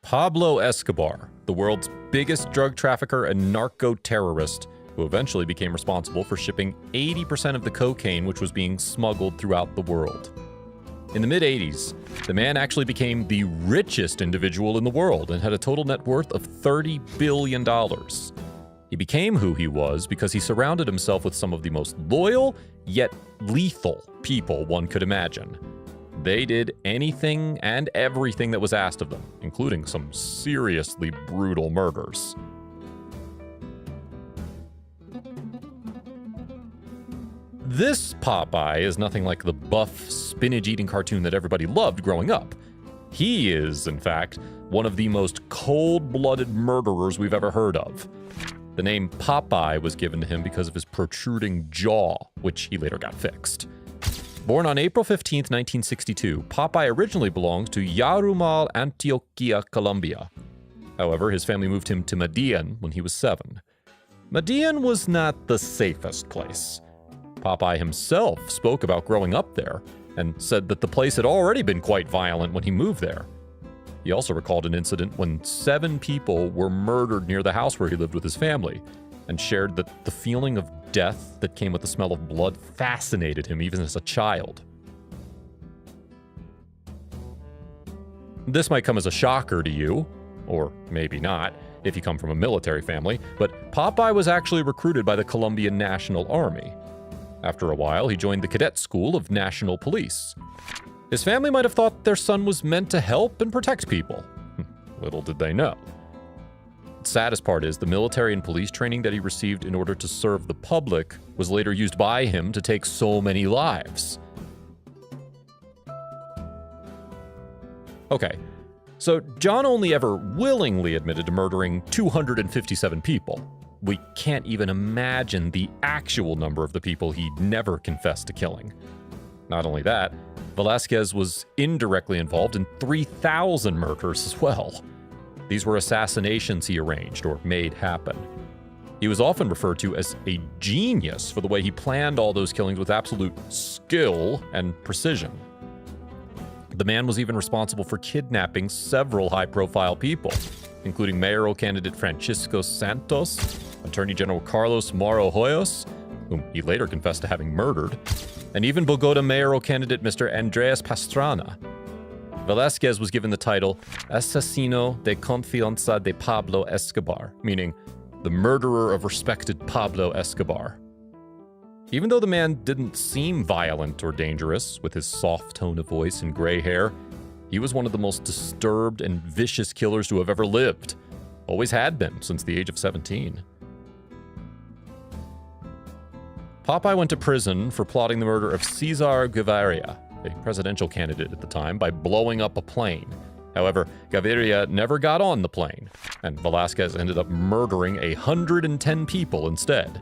Pablo Escobar, the world's biggest drug trafficker and narco-terrorist, who eventually became responsible for shipping 80% of the cocaine which was being smuggled throughout the world. In the mid-80s, the man actually became the richest individual in the world and had a total net worth of $30 billion. He became who he was because he surrounded himself with some of the most loyal, yet lethal people one could imagine. They did anything and everything that was asked of them, including some seriously brutal murders. This Popeye is nothing like the buff, spinach-eating cartoon that everybody loved growing up. He is, in fact, one of the most cold-blooded murderers we've ever heard of. The name Popeye was given to him because of his protruding jaw, which he later got fixed. Born on April 15, 1962, Popeye originally belonged to Yarumal, Antioquia, Colombia. However, his family moved him to Medellin when he was 7. Medellin was not the safest place. Popeye himself spoke about growing up there and said that the place had already been quite violent when he moved there. He also recalled an incident when 7 people were murdered near the house where he lived with his family, and shared that the feeling of death that came with the smell of blood fascinated him even as a child. This might come as a shocker to you, or maybe not, if you come from a military family, but Popeye was actually recruited by the Colombian National Army. After a while, he joined the cadet school of National Police. His family might have thought their son was meant to help and protect people. Little did they know. The saddest part is the military and police training that he received in order to serve the public was later used by him to take so many lives. Okay, so John only ever willingly admitted to murdering 257 people. We can't even imagine the actual number of the people he never confessed to killing. Not only that, Velasquez was indirectly involved in 3,000 murders as well. These were assassinations he arranged or made happen. He was often referred to as a genius for the way he planned all those killings with absolute skill and precision. The man was even responsible for kidnapping several high-profile people, including mayoral candidate Francisco Santos, Attorney General Carlos Mauro Hoyos, whom he later confessed to having murdered, and even Bogota mayoral candidate Mr. Andres Pastrana. Velasquez was given the title Asesino de Confianza de Pablo Escobar, meaning the murderer of respected Pablo Escobar. Even though the man didn't seem violent or dangerous, with his soft tone of voice and gray hair, he was one of the most disturbed and vicious killers to have ever lived. Always had been since the age of 17. Popeye went to prison for plotting the murder of Cesar Gaviria, a presidential candidate at the time, by blowing up a plane. However, Gaviria never got on the plane, and Velasquez ended up murdering 110 people instead.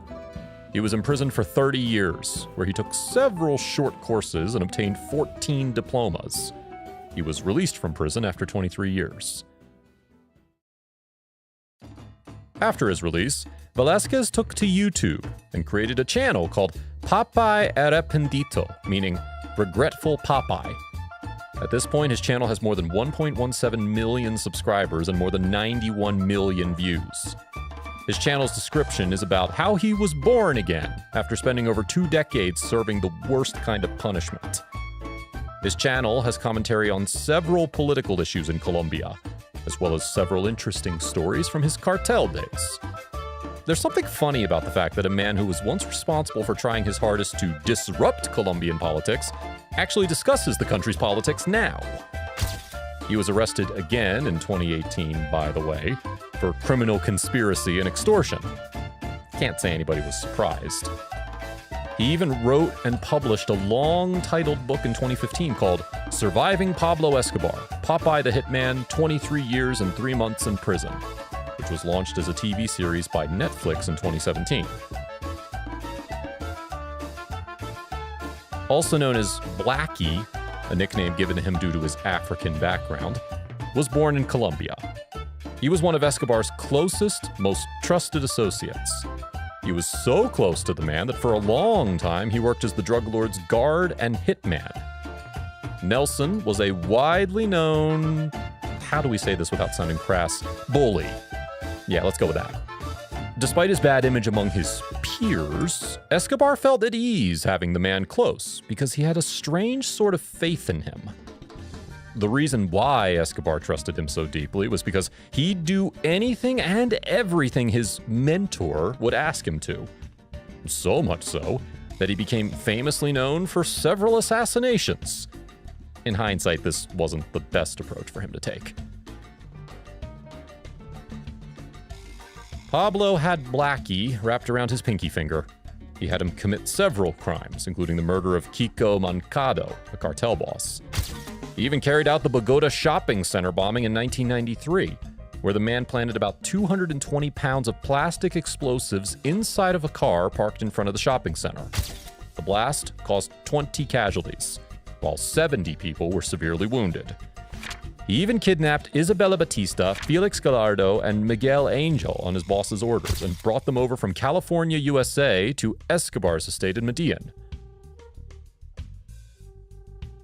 He was imprisoned for 30 years, where he took several short courses and obtained 14 diplomas. He was released from prison after 23 years. After his release, Velasquez took to YouTube and created a channel called Popeye Arrepentido, meaning Regretful Popeye. At this point, his channel has more than 1.17 million subscribers and more than 91 million views. His channel's description is about how he was born again after spending over 2 decades serving the worst kind of punishment. His channel has commentary on several political issues in Colombia, as well as several interesting stories from his cartel days. There's something funny about the fact that a man who was once responsible for trying his hardest to disrupt Colombian politics actually discusses the country's politics now. He was arrested again in 2018, by the way, for criminal conspiracy and extortion. Can't say anybody was surprised. He even wrote and published a long-titled book in 2015 called Surviving Pablo Escobar, Popeye the Hitman, 23 Years and 3 Months in Prison, which was launched as a TV series by Netflix in 2017. Also known as Blackie, a nickname given to him due to his African background, was born in Colombia. He was one of Escobar's closest, most trusted associates. He was so close to the man that for a long time he worked as the drug lord's guard and hitman. Nelson was a widely known how do we say this without sounding crass? Bully. Yeah, let's go with that. Despite his bad image among his peers, Escobar felt at ease having the man close because he had a strange sort of faith in him. The reason why Escobar trusted him so deeply was because he'd do anything and everything his mentor would ask him to. So much so that he became famously known for several assassinations. In hindsight, this wasn't the best approach for him to take. Pablo had Blackie wrapped around his pinky finger. He had him commit several crimes, including the murder of Kiko Mancado, a cartel boss. He even carried out the Bogota shopping center bombing in 1993, where the man planted about 220 pounds of plastic explosives inside of a car parked in front of the shopping center. The blast caused 20 casualties, while 70 people were severely wounded. He even kidnapped Isabella Batista, Felix Gallardo, and Miguel Angel on his boss's orders and brought them over from California, USA to Escobar's estate in Medellin.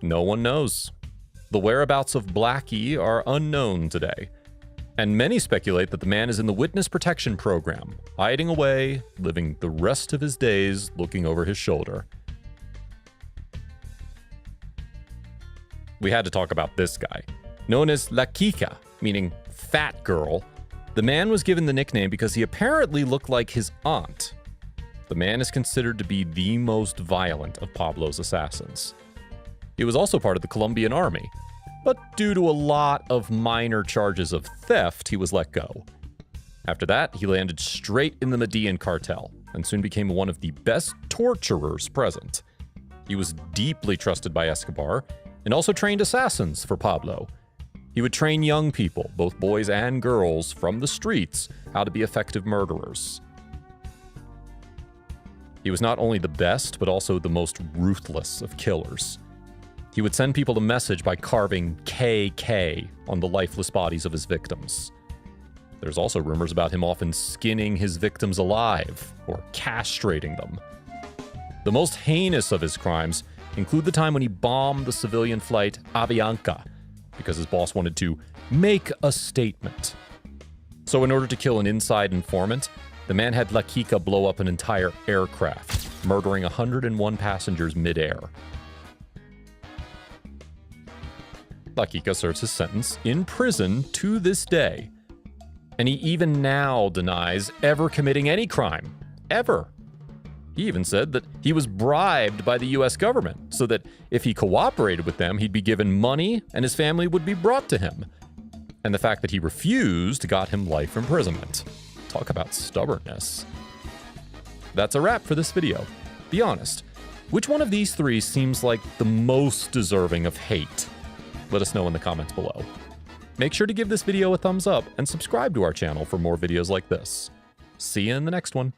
No one knows. The whereabouts of Blackie are unknown today, and many speculate that the man is in the witness protection program, hiding away, living the rest of his days looking over his shoulder. We had to talk about this guy. Known as La Kika, meaning fat girl, the man was given the nickname because he apparently looked like his aunt. The man is considered to be the most violent of Pablo's assassins. He was also part of the Colombian army, but due to a lot of minor charges of theft, he was let go. After that, he landed straight in the Medellin cartel and soon became one of the best torturers present. He was deeply trusted by Escobar and also trained assassins for Pablo. He would train young people, both boys and girls, from the streets how to be effective murderers. He was not only the best, but also the most ruthless of killers. He would send people a message by carving KK on the lifeless bodies of his victims. There's also rumors about him often skinning his victims alive or castrating them. The most heinous of his crimes include the time when he bombed the civilian flight Avianca because his boss wanted to make a statement. So in order to kill an inside informant, the man had La Kika blow up an entire aircraft, murdering 101 passengers mid-air. La Kika serves his sentence in prison to this day, and he even now denies ever committing any crime, ever. He even said that he was bribed by the US government so that if he cooperated with them, he'd be given money and his family would be brought to him. And the fact that he refused got him life imprisonment. Talk about stubbornness. That's a wrap for this video. Be honest, which one of these three seems like the most deserving of hate? Let us know in the comments below. Make sure to give this video a thumbs up and subscribe to our channel for more videos like this. See you in the next one.